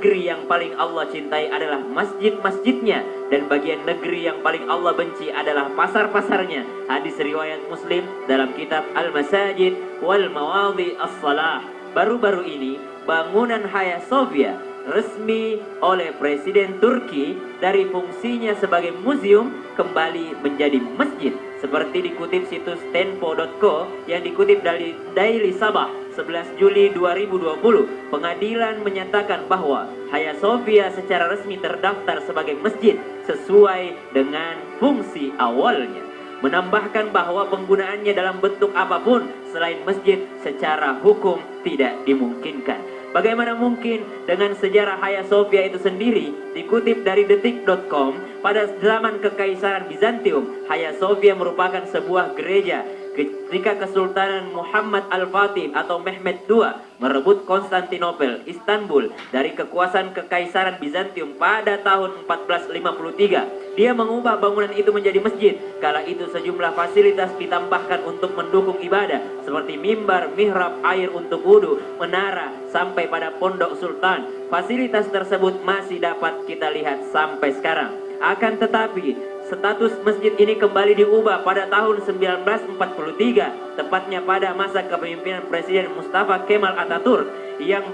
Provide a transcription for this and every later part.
negeri yang paling Allah cintai adalah masjid-masjidnya, dan bagian negeri yang paling Allah benci adalah pasar-pasarnya. Hadis riwayat Muslim dalam kitab Al-Masajid wal Mawadhi As-Salah. Baru-baru ini bangunan Hagia Sophia resmi oleh Presiden Turki dari fungsinya sebagai museum kembali menjadi masjid. Seperti dikutip situs tempo.co yang dikutip dari Daily Sabah 11 Juli 2020, pengadilan menyatakan bahwa Hagia Sophia secara resmi terdaftar sebagai masjid sesuai dengan fungsi awalnya. Menambahkan bahwa penggunaannya dalam bentuk apapun selain masjid secara hukum tidak dimungkinkan. Bagaimana mungkin dengan sejarah Hagia Sophia itu sendiri? Dikutip dari detik.com, pada zaman Kekaisaran Bizantium, Hagia Sophia merupakan sebuah gereja. Ketika Kesultanan Muhammad Al-Fatih atau Mehmed II merebut Konstantinopel, Istanbul dari kekuasaan Kekaisaran Bizantium pada tahun 1453, dia mengubah bangunan itu menjadi masjid. Kala itu sejumlah fasilitas ditambahkan untuk mendukung ibadah seperti mimbar, mihrab, air untuk wudhu, menara, sampai pada pondok sultan. Fasilitas tersebut masih dapat kita lihat sampai sekarang. Akan tetapi status masjid ini kembali diubah pada tahun 1943, tepatnya pada masa kepemimpinan Presiden Mustafa Kemal Atatürk yang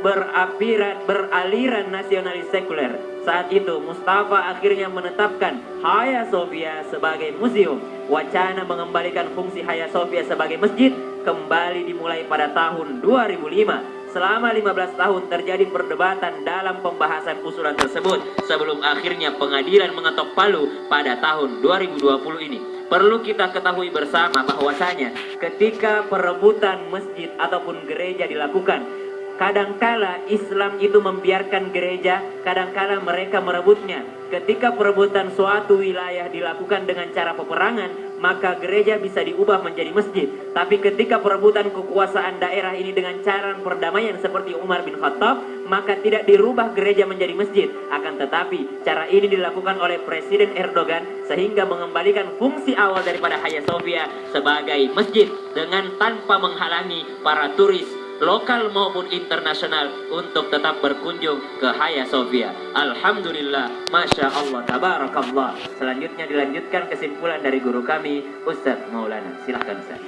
beraliran nasionalis sekuler. Saat itu Mustafa akhirnya menetapkan Hagia Sophia sebagai museum. Wacana mengembalikan fungsi Hagia Sophia sebagai masjid kembali dimulai pada tahun 2005. Selama 15 tahun terjadi perdebatan dalam pembahasan usulan tersebut sebelum akhirnya pengadilan mengetok palu pada tahun 2020 ini. Perlu kita ketahui bersama bahwasanya ketika perebutan masjid ataupun gereja dilakukan, kadangkala Islam itu membiarkan gereja, kadangkala mereka merebutnya. Ketika perebutan suatu wilayah dilakukan dengan cara peperangan, maka gereja bisa diubah menjadi masjid. Tapi ketika perebutan kekuasaan daerah ini dengan cara perdamaian seperti Umar bin Khattab, maka tidak dirubah gereja menjadi masjid. Akan tetapi cara ini dilakukan oleh Presiden Erdogan sehingga mengembalikan fungsi awal daripada Hagia Sophia sebagai masjid dengan tanpa menghalangi para turis lokal maupun internasional untuk tetap berkunjung ke Hagia Sophia. Alhamdulillah, Masya Allah, Tabarakallah. Selanjutnya dilanjutkan kesimpulan dari guru kami, Ustadz Maulana. Silahkan Ustadz.